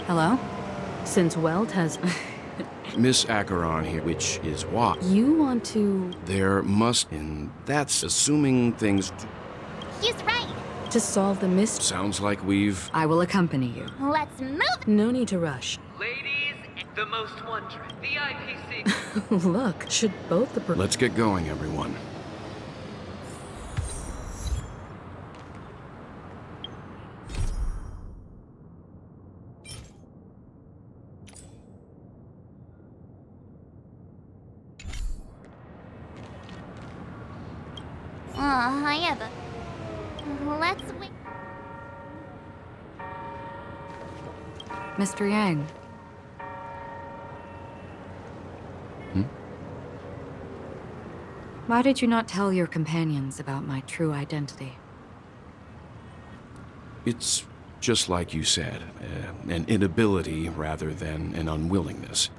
Hello? Since Welt has... Miss Acheron here, which is why. You want to... There must... and that's assuming things... He's right. To solve the mystery... Sounds like we've... I will accompany you. Let's move. No need to rush. Ladies, the most wondrous, the IPC. Look, should both the... Let's get going, everyone. I have a... Let's wait. Mr. Yang. Why did you not tell your companions about my true identity? It's just like you said, an inability rather than an unwillingness.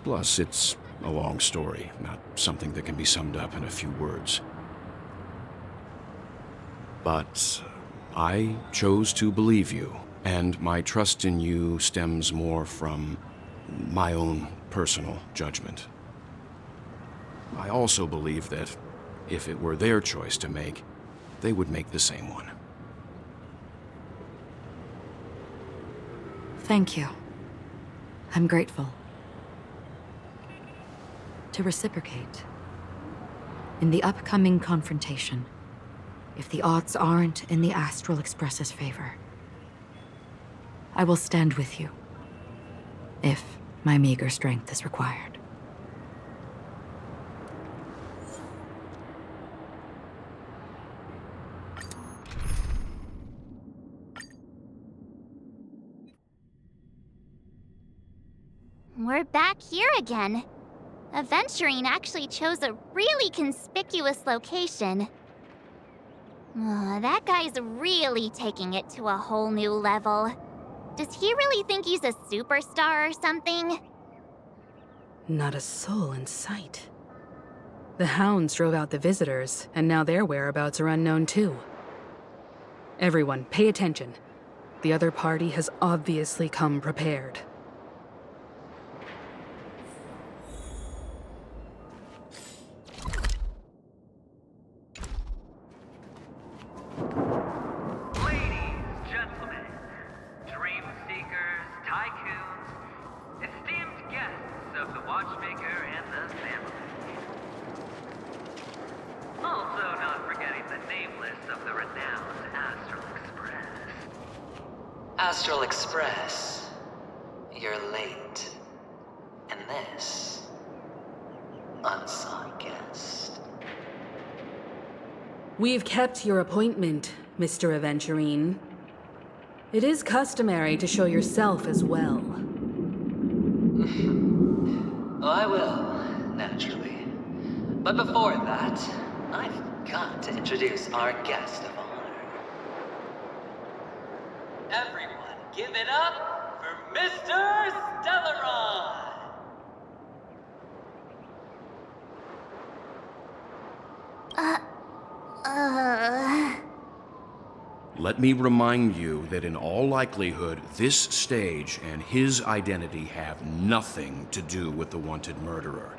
Plus, it's a long story, not something that can be summed up in a few words. But I chose to believe you, and my trust in you stems more from my own personal judgment. I also believe that if it were their choice to make, they would make the same one. Thank you. I'm grateful. To reciprocate, in the upcoming confrontation, if the odds aren't in the Astral Express's favor, I will stand with you, if my meager strength is required. We're back here again. Aventurine actually chose a really conspicuous location. That guy's really taking it to a whole new level. Does he really think he's a superstar or something? Not a soul in sight. The hounds drove out the visitors, and now their whereabouts are unknown too. Everyone, pay attention. The other party has obviously come prepared. Astral Express, you're late. And this, unsought guest. We've kept your appointment, Mr. Aventurine. It is customary to show yourself as well. Oh, I will, naturally. But before that, I've got to introduce our guest of honor. Everyone, give it up for Mr. Stellaron! Let me remind you that in all likelihood, this stage and his identity have nothing to do with the wanted murderer.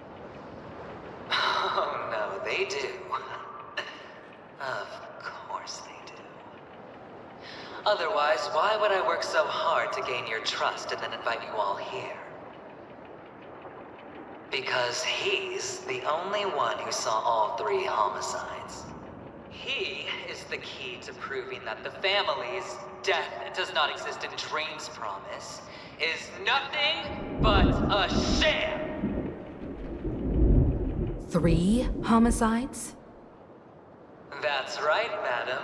Oh, no, they do. Of course they do. Otherwise, why would I work so hard to gain your trust and then invite you all here? Because he's the only one who saw all 3 homicides. He is the key to proving that the family's death does not exist in Dream's promise is nothing but a sham! 3 homicides? That's right, madam.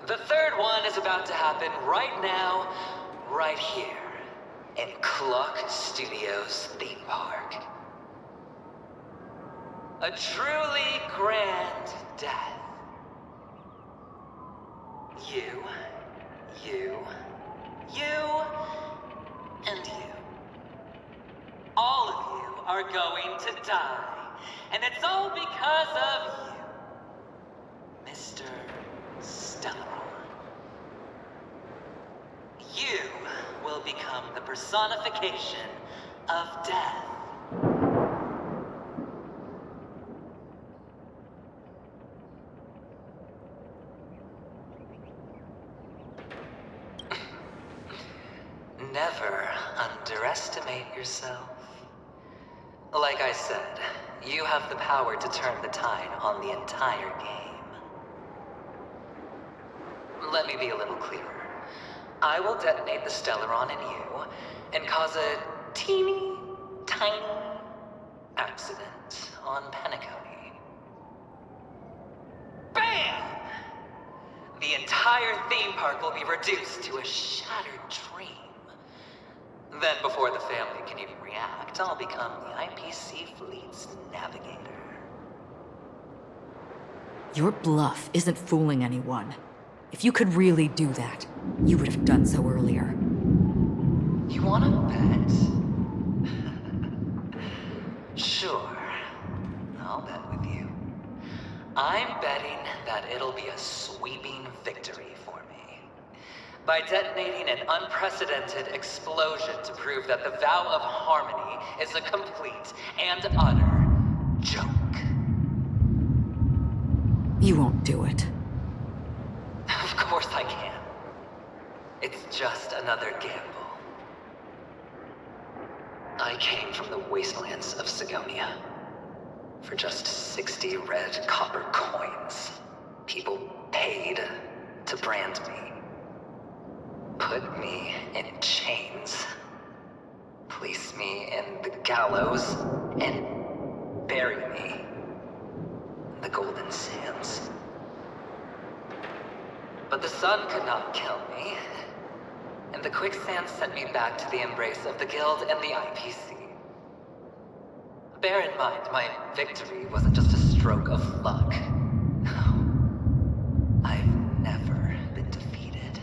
The 3rd one is about to happen right now, right here, in Clock Studios theme park. A truly grand death. You, and you. All of you are going to die. And it's all because of you, Mr. Stellaron. You will become the personification of death. Never underestimate yourself. Like I said, you have the power to turn the tide on the entire game. Let me be a little clearer. I will detonate the Stellaron in you and cause a teeny, tiny accident on Penacony. BAM! The entire theme park will be reduced to a shattered dream. Then before the family can even react, I'll become the IPC fleet's navigator. Your bluff isn't fooling anyone. If you could really do that, you would have done so earlier. You wanna bet? Sure. I'll bet with you. I'm betting that it'll be a sweeping victory for me. By detonating an unprecedented explosion to prove that the vow of harmony is a complete and utter joke. You won't do it. Of course I can. It's just another gamble. I came from the wastelands of Sigonia. For just 60 red copper coins, people paid to brand me. Put me in chains. Place me in the gallows and bury me in the golden sands. But the sun could not kill me, and the quicksand sent me back to the embrace of the Guild and the IPC. Bear in mind, my victory wasn't just a stroke of luck. No. I've never been defeated.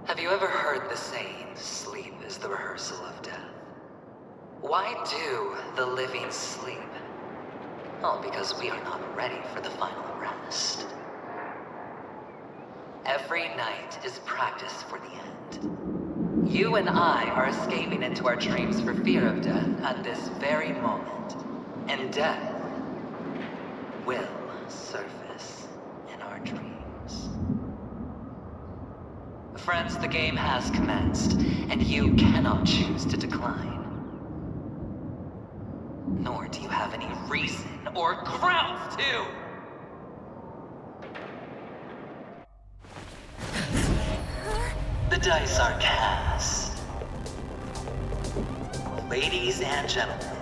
Have you ever heard the saying, sleep is the rehearsal of death? Why do the living sleep? Oh, because we are not ready for the final rest. Every night is practice for the end. You and I are escaping into our dreams for fear of death at this very moment. And death will surface in our dreams. Friends, the game has commenced, and you cannot choose to decline. Nor do you have any reason or grounds to! The dice are cast. Ladies and gentlemen,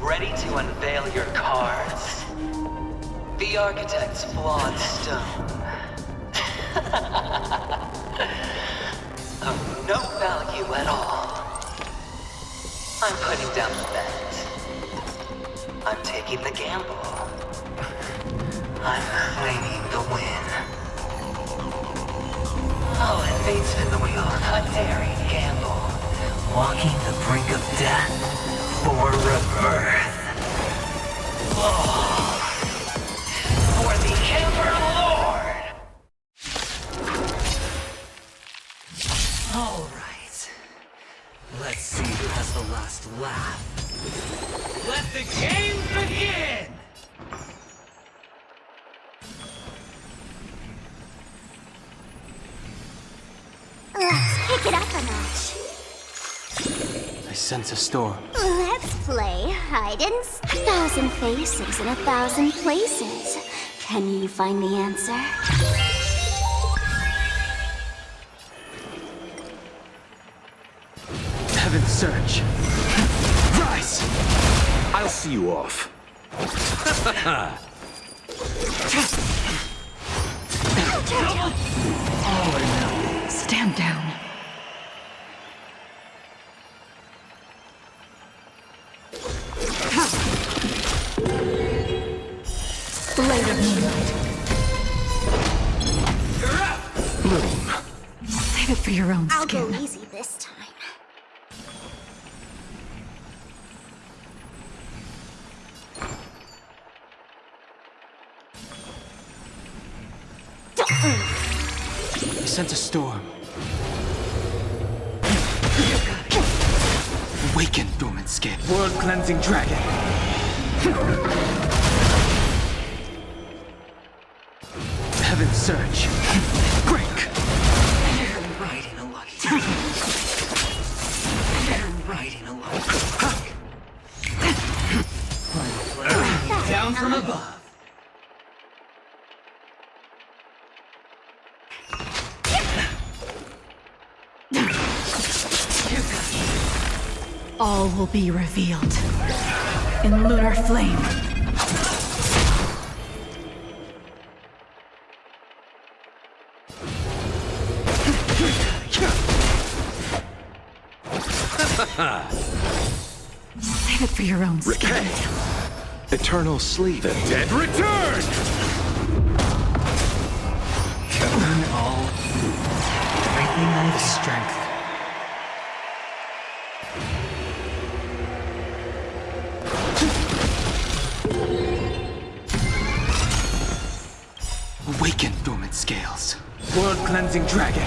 ready to unveil your cards? The architect's flawed stone. Of no value at all. I'm putting down the bet. I'm taking the gamble. I'm claiming the win. Oh, and fate spin the wheel. A daring gamble. Walking the brink of death for rebirth. Oh. For the Ember Lord! Alright. Let's see who has the last laugh. Let the game begin! Let's pick it up a notch. I sense a storm. Let's play hide and seek. 1,000 faces in 1,000 places. Can you find the answer? Heaven's surge. Rise! I'll see you off. Stand down. Blade of moonlight. Bloom. Save it for your own I'll skin. go easy this time. I sense a storm. Awaken, dormant scale. World-cleansing dragon. Heaven's surge. Break. You're riding a lucky streak. You're riding a lucky streak. Down from above. All will be revealed in lunar flame. Save it for your own skin. Eternal sleep. The dead return! All. Everything I The strength. Awaken, dormant scales. World-cleansing dragon.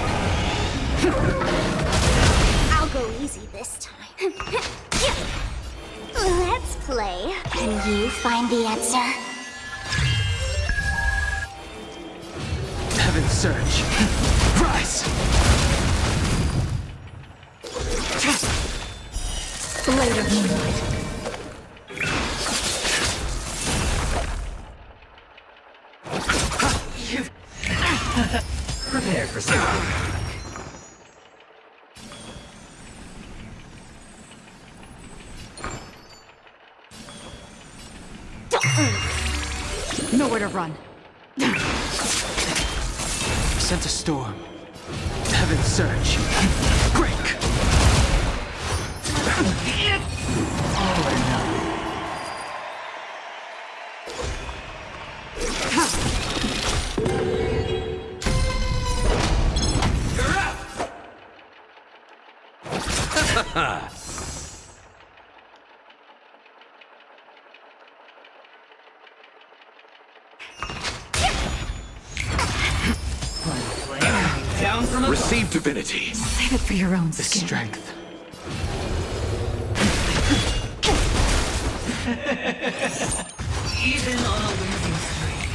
I'll go easy this time. Let's play. Can you find the answer? Heaven's surge. Rise! Blade of moonlight. prepare for something. Nowhere to run. Sent a storm. Heaven's surge. Break! All or nothing. You're up! Down from above. Receive divinity. Save it for your own The skin. strength. Even on a losing streak,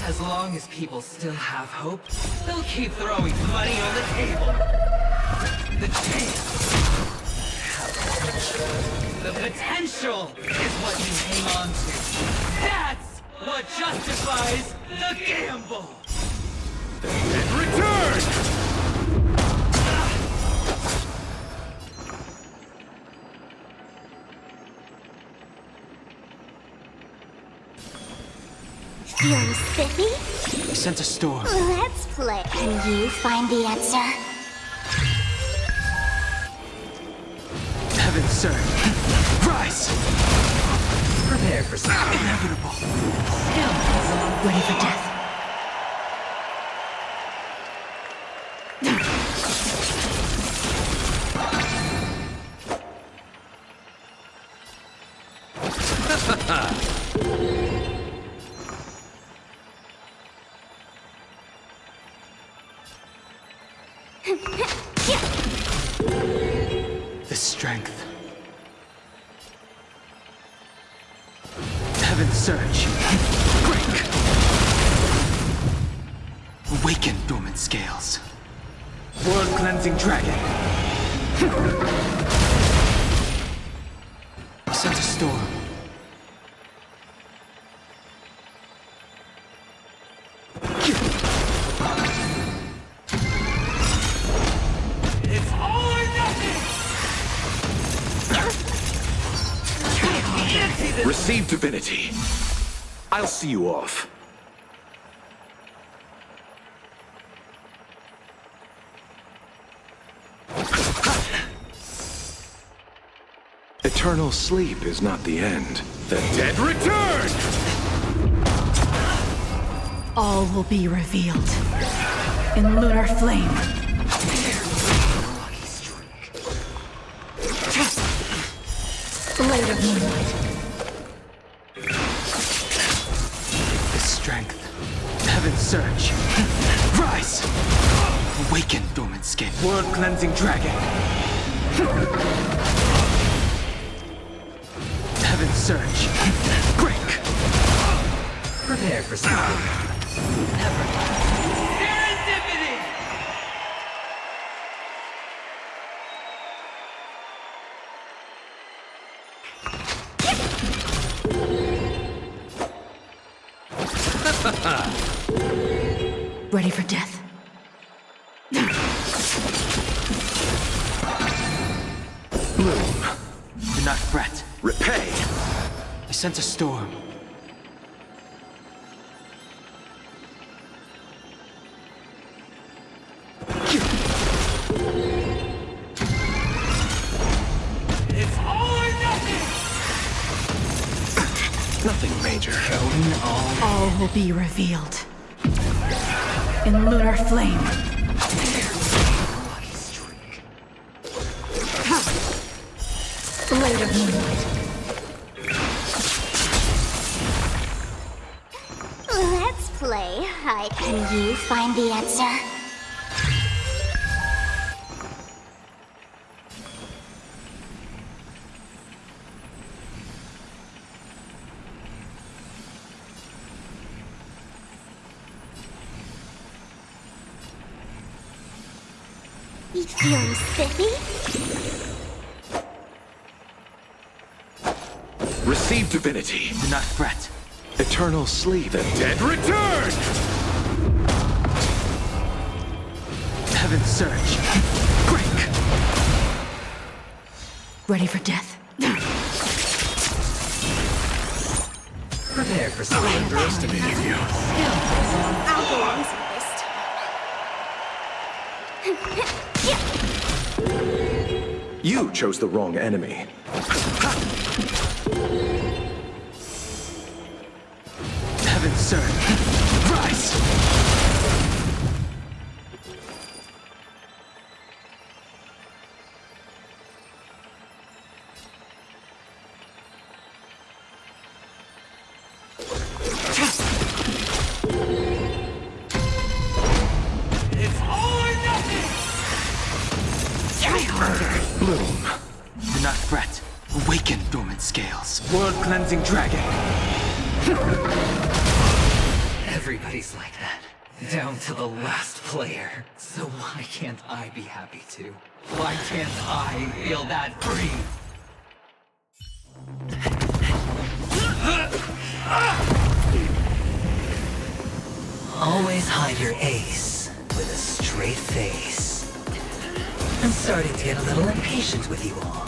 as long as people still have hope, they'll keep throwing money on the table. The chance. The potential is what you hang on to. That's what justifies the gamble. Return! Feeling spiffy? Sent a storm. Let's play. Can you find the answer? Heaven's surge. Rise! Prepare for something Inevitable. Ready for death. The strength. Heaven's surge. Break! Awaken, dormant scales. World-cleansing dragon. Sent a storm. It's all or nothing! Receive divinity. I'll see you off. Eternal sleep is not the end. The dead return! All will be revealed in lunar flame. Lucky streak. Blade of moonlight. The strength. Heaven's surge. Rise! Awaken, dormant scale. World-cleansing dragon. Heaven's surge. Break! Prepare for something. Serendipity! Ready for death? Bloom. Do not fret. Repay! I sense a storm. It's all or nothing! Nothing major. All will be revealed. In lunar flame. Lucky streak. Blade of moonlight. Let's play hide. Can you find the answer? You feeling spiffy? Receive divinity. Do not fret. Eternal sleep. The dead return! Heaven's surge. Break! Ready for death? Prepare for something. Underestimating you. I'll go easy this time. You chose the wrong enemy. Heaven's surge. Rise! It's all or nothing! Try harder. Bloom. Do not fret. Awaken, dormant scales. World-cleansing dragon. Everybody's like that. Down to the last player. So why can't I be happy too? Why can't I feel that free? Always hide your ace with a straight face. I'm starting to get a little impatient with you all.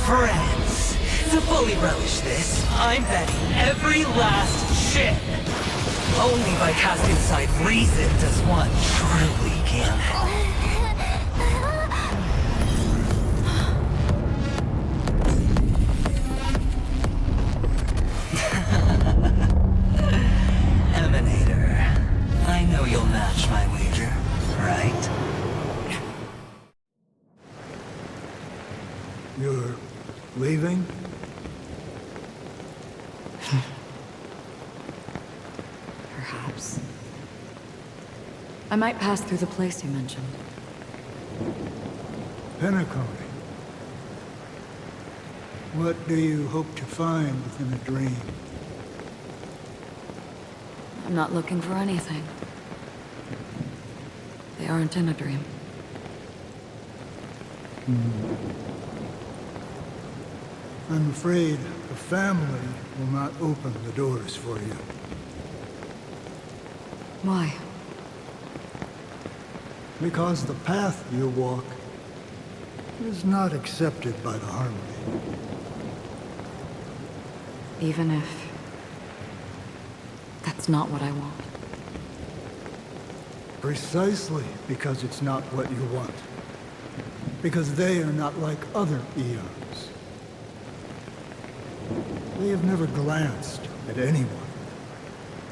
Friends, to fully relish this, I'm betting every last chip. Only by casting aside reason does one truly gamble. Emanator, I know you'll match my wager, right? You're leaving? Perhaps. I might pass through the place you mentioned. Penacony. What do you hope to find within a dream? I'm not looking for anything. They aren't in a dream. I'm afraid the family will not open the doors for you. Why? Because the path you walk is not accepted by the Harmony. Even if... that's not what I want. Precisely because it's not what you want. Because they are not like other eons. They have never glanced at anyone,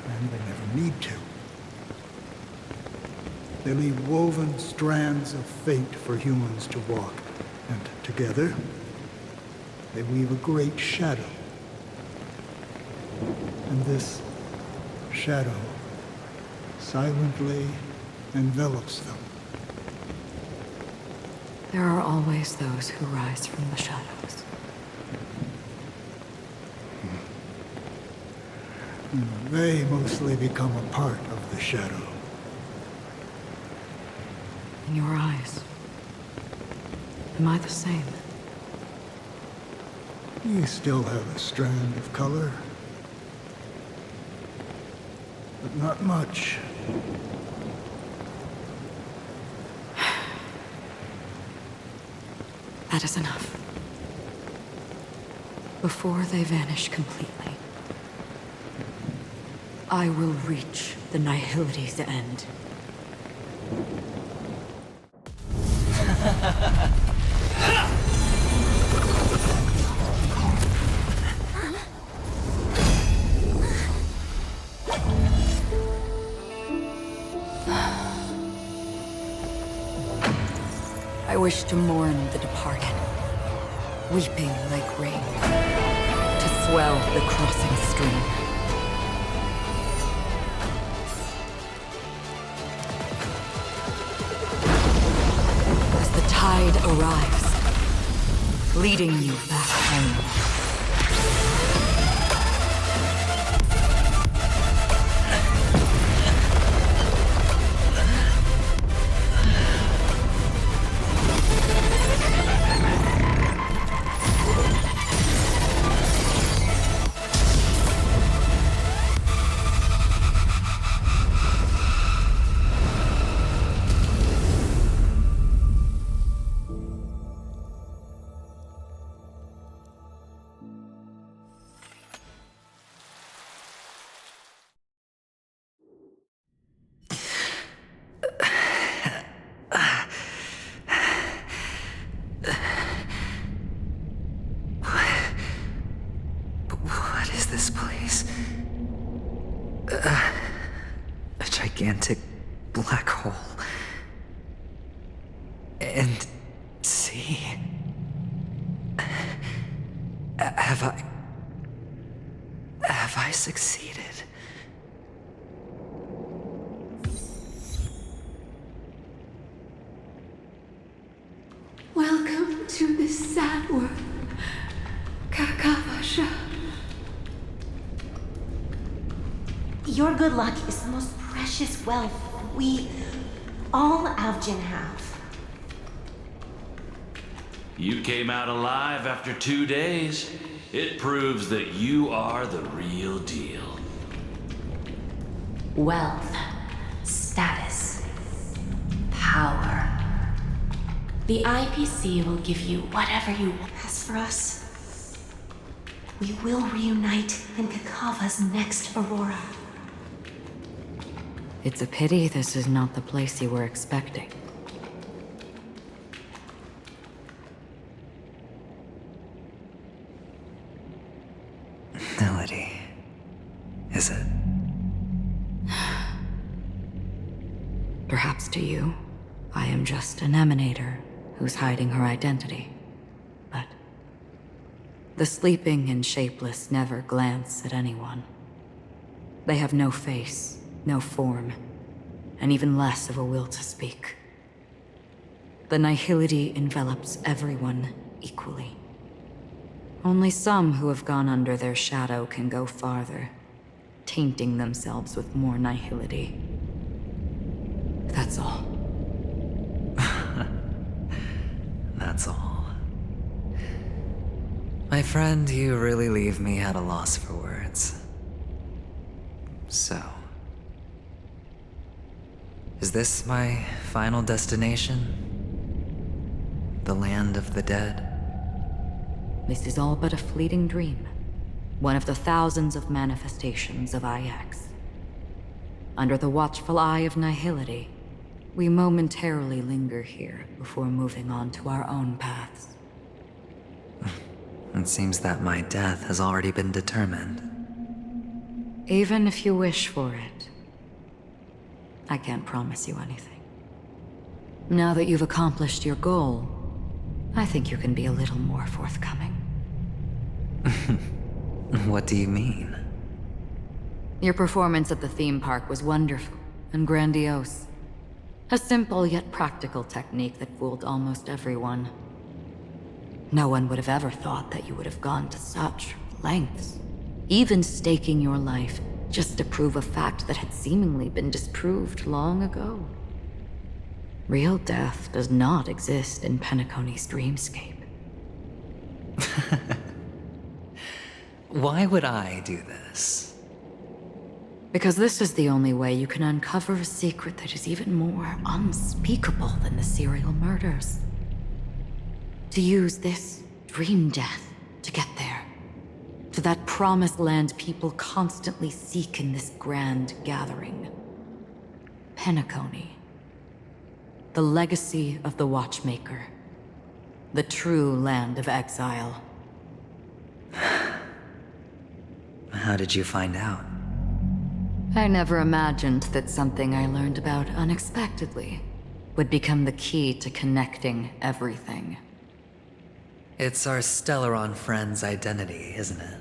and they never need to. They leave woven strands of fate for humans to walk, and together, they weave a great shadow. And this shadow silently envelops them. There are always those who rise from the shadows. They mostly become a part of the shadow. In your eyes, am I the same? You still have a strand of color, but not much. That is enough. Before they vanish completely, I will reach the nihility's end. I wish to mourn the departed, weeping like rain, to swell the crossing stream. As the tide arrives, leading you back home. What is this place? A gigantic black hole. And see. Have I succeeded? Welcome to this sad world, Kakavasha. Your good luck is the most precious wealth we, all Avgin, have. You came out alive after 2 days. It proves that you are the real deal. Wealth, status, power. The IPC will give you whatever you want. As for us, we will reunite in Kakava's next Aurora. It's a pity this is not the place you were expecting. Nihility. Is it? Perhaps to you, I am just an emanator who's hiding her identity. But the sleeping and shapeless never glance at anyone. They have no face, no form, and even less of a will to speak. The nihility envelops everyone equally. Only some who have gone under their shadow can go farther, tainting themselves with more nihility. That's all. That's all. My friend, you really leave me at a loss for words. So, is this my final destination? The land of the dead? This is all but a fleeting dream. One of the thousands of manifestations of IX. Under the watchful eye of nihility, we momentarily linger here before moving on to our own paths. It seems that my death has already been determined. Even if you wish for it, I can't promise you anything. Now that you've accomplished your goal, I think you can be a little more forthcoming. What do you mean? Your performance at the theme park was wonderful and grandiose. A simple yet practical technique that fooled almost everyone. No one would have ever thought that you would have gone to such lengths, even staking your life just to prove a fact that had seemingly been disproved long ago. Real death does not exist in Penacony's dreamscape. Why would I do this? Because this is the only way you can uncover a secret that is even more unspeakable than the serial murders. To use this dream death to get there. To that promised land people constantly seek in this grand gathering. Penacony. The legacy of the Watchmaker. The true land of exile. How did you find out? I never imagined that something I learned about unexpectedly would become the key to connecting everything. It's our Stellaron friend's identity, isn't it?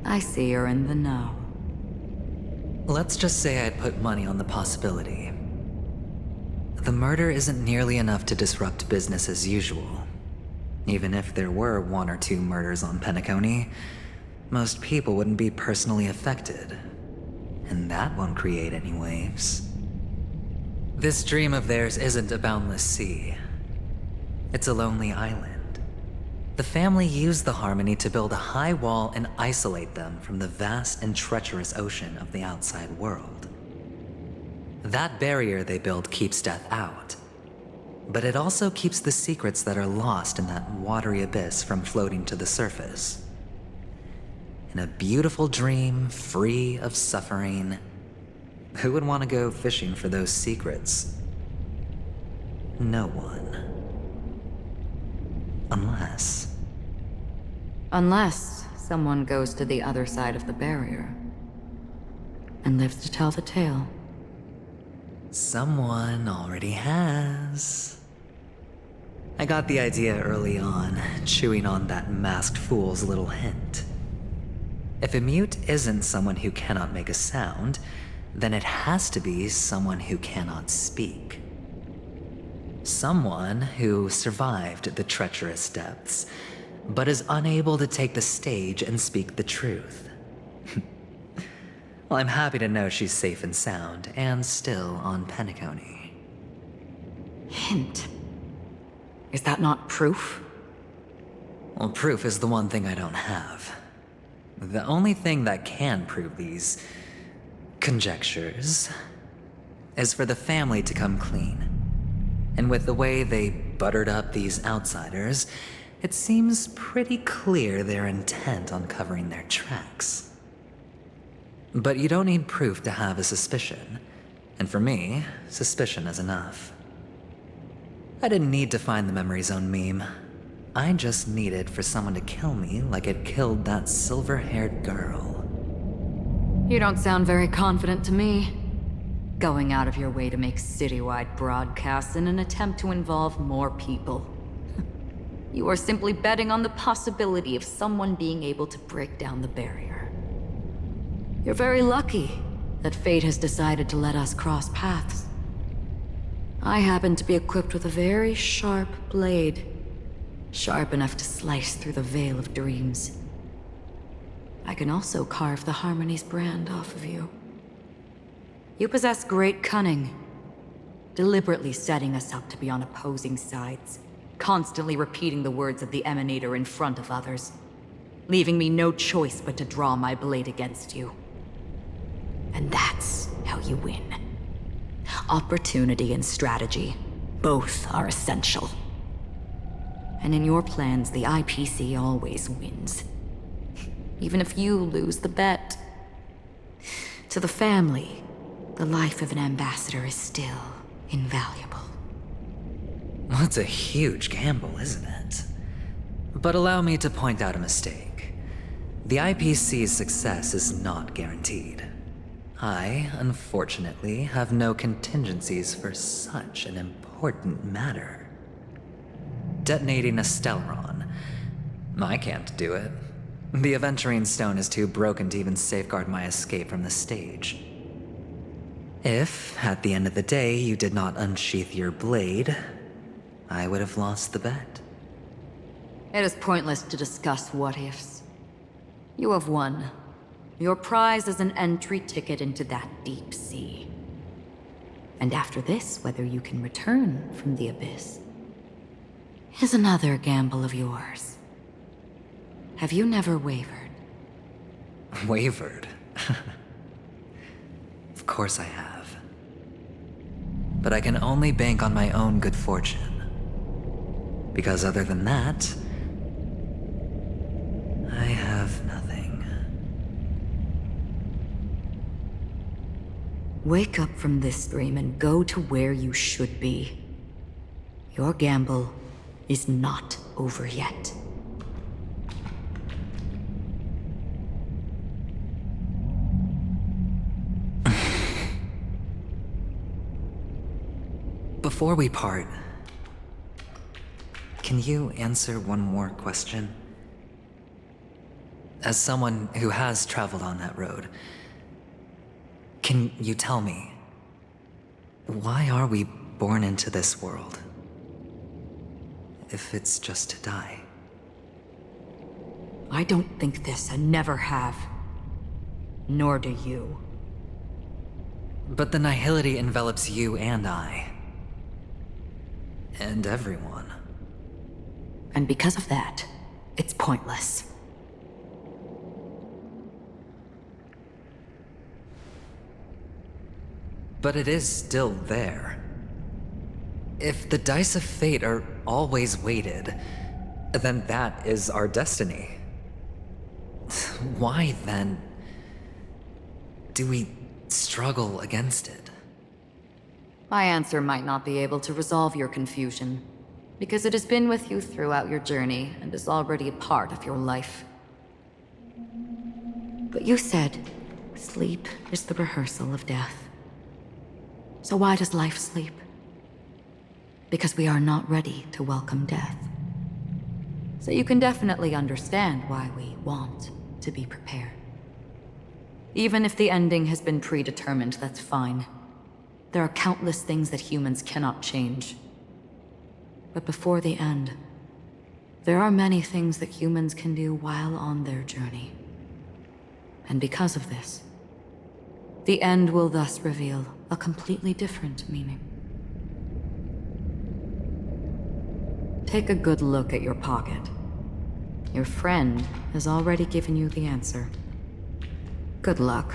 I see you're in the know. Let's just say I'd put money on the possibility. The murder isn't nearly enough to disrupt business as usual. Even if there were 1 or 2 murders on Penacony, most people wouldn't be personally affected. And that won't create any waves. This dream of theirs isn't a boundless sea. It's a lonely island. The family used the Harmony to build a high wall and isolate them from the vast and treacherous ocean of the outside world. That barrier they built keeps death out, but it also keeps the secrets that are lost in that watery abyss from floating to the surface. In a beautiful dream, free of suffering, who would want to go fishing for those secrets? No one. Unless someone goes to the other side of the barrier and lives to tell the tale. Someone already has. I got the idea early on, chewing on that masked fool's little hint. If a mute isn't someone who cannot make a sound, then it has to be someone who cannot speak. Someone who survived the treacherous depths, but is unable to take the stage and speak the truth. Well, I'm happy to know she's safe and sound, and still on Penacony. Hint. Is that not proof? Well, proof is the one thing I don't have. The only thing that can prove these conjectures is for the family to come clean. And with the way they buttered up these outsiders, it seems pretty clear they're intent on covering their tracks. But you don't need proof to have a suspicion. And for me, suspicion is enough. I didn't need to find the Memory Zone meme. I just needed for someone to kill me like it killed that silver-haired girl. You don't sound very confident to me. Going out of your way to make citywide broadcasts in an attempt to involve more people. You are simply betting on the possibility of someone being able to break down the barrier. You're very lucky that fate has decided to let us cross paths. I happen to be equipped with a very sharp blade. Sharp enough to slice through the veil of dreams. I can also carve the Harmony's brand off of you. You possess great cunning, deliberately setting us up to be on opposing sides, constantly repeating the words of the Emanator in front of others, leaving me no choice but to draw my blade against you. And that's how you win. Opportunity and strategy, both are essential. And in your plans, the IPC always wins. Even if you lose the bet. To the family, the life of an ambassador is still invaluable. Well, it's a huge gamble, isn't it? But allow me to point out a mistake. The IPC's success is not guaranteed. I, unfortunately, have no contingencies for such an important matter. Detonating a Stellaron. I can't do it. The Aventurine stone is too broken to even safeguard my escape from the stage. If, at the end of the day, you did not unsheath your blade, I would have lost the bet. It is pointless to discuss what-ifs. You have won. Your prize is an entry ticket into that deep sea. And after this, whether you can return from the abyss is another gamble of yours. Have you never wavered? Wavered? Of course I have. But I can only bank on my own good fortune. Because other than that, I have nothing. Wake up from this dream and go to where you should be. Your gamble is not over yet. Before we part, can you answer one more question? As someone who has traveled on that road, can you tell me, why are we born into this world? If it's just to die. I don't think this and never have. Nor do you. But the nihility envelops you and I. And everyone. And because of that, it's pointless. But it is still there. If the dice of fate are always weighted, then that is our destiny. Why, then, do we struggle against it? My answer might not be able to resolve your confusion, because it has been with you throughout your journey and is already a part of your life. But you said, sleep is the rehearsal of death. So why does life sleep? Because we are not ready to welcome death. So you can definitely understand why we want to be prepared. Even if the ending has been predetermined, that's fine. There are countless things that humans cannot change. But before the end, there are many things that humans can do while on their journey. And because of this, the end will thus reveal a completely different meaning. Take a good look at your pocket. Your friend has already given you the answer. Good luck.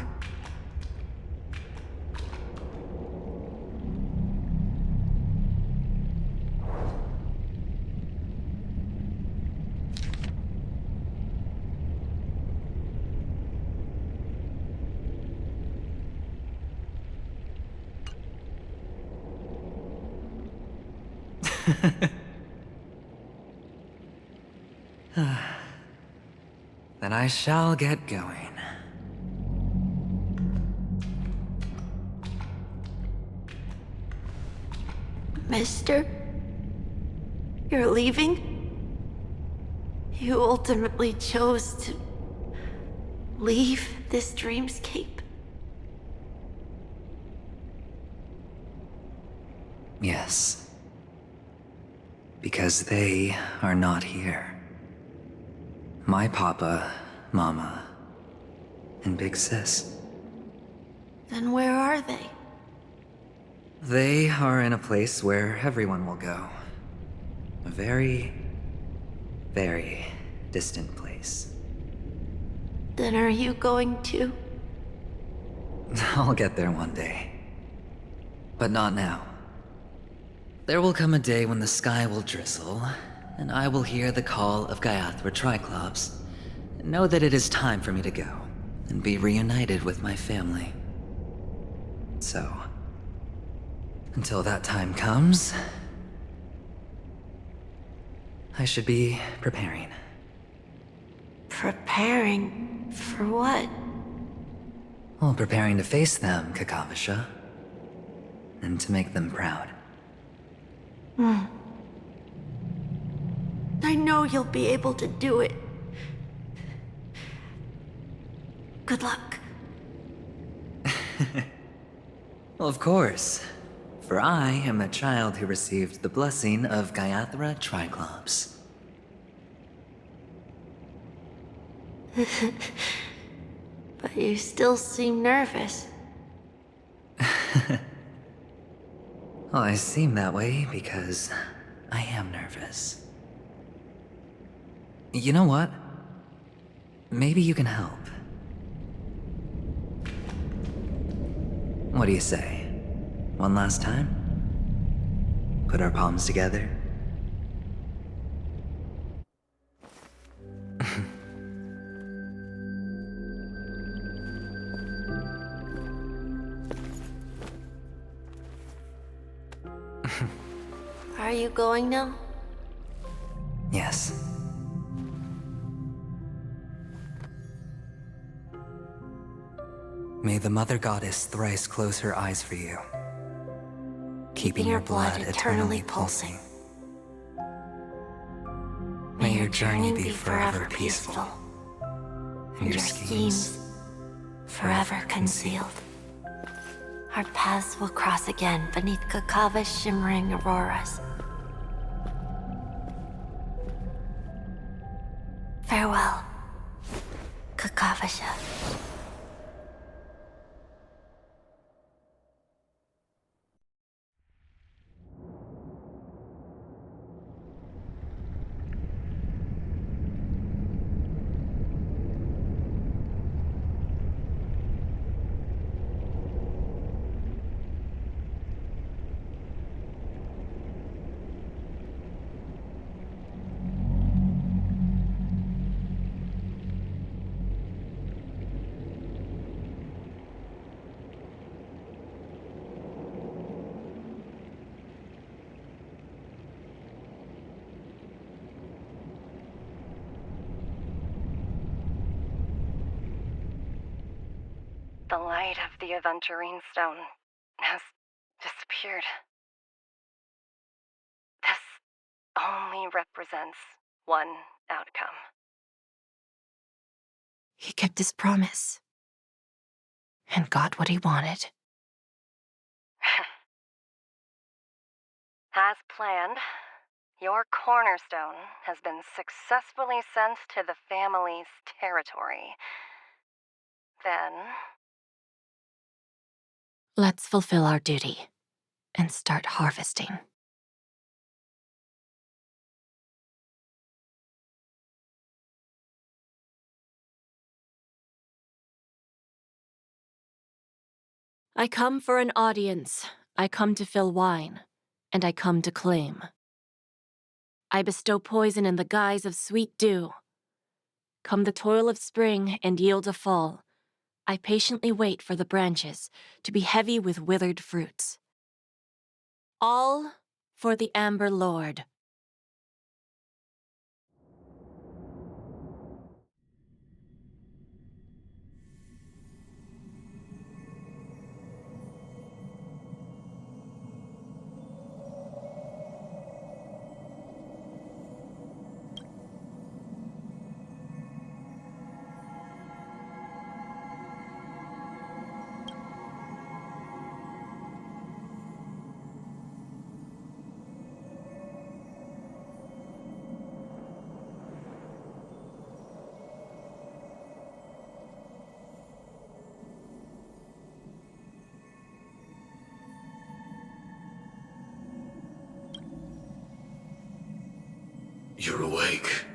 Then I shall get going. Mister? You're leaving? You ultimately chose to leave this dreamscape? Yes. Because they are not here. My papa, mama, and big sis. Then where are they? They are in a place where everyone will go. A very, very distant place. Then are you going to? I'll get there one day. But not now. There will come a day when the sky will drizzle, and I will hear the call of Gaiathra Triclops, and know that it is time for me to go, and be reunited with my family. So, until that time comes, I should be preparing. Preparing for what? Well, preparing to face them, Kakavasha. And to make them proud. I know you'll be able to do it. Good luck. Of course. For I am a child who received the blessing of Gaiathra Triclops. But you still seem nervous. Well, I seem that way because I am nervous. You know what? Maybe you can help. What do you say? One last time? Put our palms together? Are you going now? Yes. May the Mother Goddess thrice close her eyes for you, keeping your blood eternally pulsing. May your journey be forever peaceful, and your schemes forever concealed. Our paths will cross again beneath Kakava's shimmering auroras. Farewell, Kakavasha. The light of the Aventurine stone has disappeared. This only represents one outcome. He kept his promise. And got what he wanted. As planned, your cornerstone has been successfully sent to the family's territory. Then... Let's fulfill our duty and start harvesting. I come for an audience. I come to fill wine, and I come to claim. I bestow poison in the guise of sweet dew. Come the toil of spring and yield a fall. I patiently wait for the branches to be heavy with withered fruits. All for the Amber Lord. You're awake.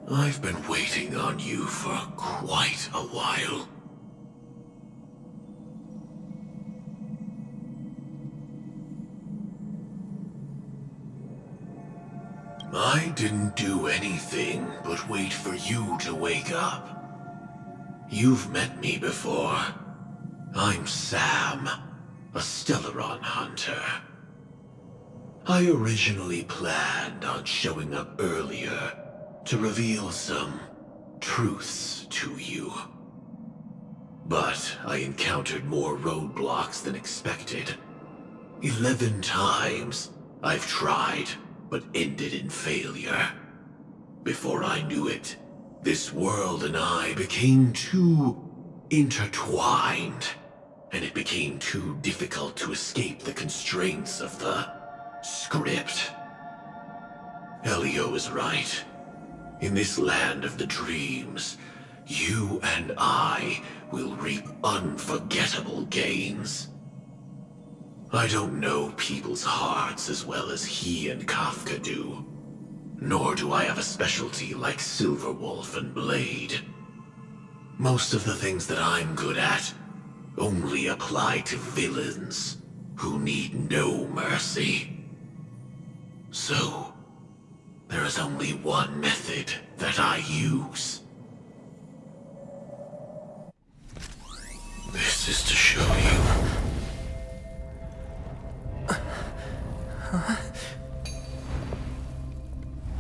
I've been waiting on you for quite a while. I didn't do anything but wait for you to wake up. You've met me before. I'm Sam, a Stellaron hunter. I originally planned on showing up earlier to reveal some truths to you. But I encountered more roadblocks than expected. 11 times I've tried, but ended in failure. Before I knew it, this world and I became too intertwined, and it became too difficult to escape the constraints of the script. Elio is right. In this land of the dreams, you and I will reap unforgettable gains. I don't know people's hearts as well as he and Kafka do. Nor do I have a specialty like Silverwolf and Blade. Most of the things that I'm good at only apply to villains who need no mercy. So, there is only one method that I use.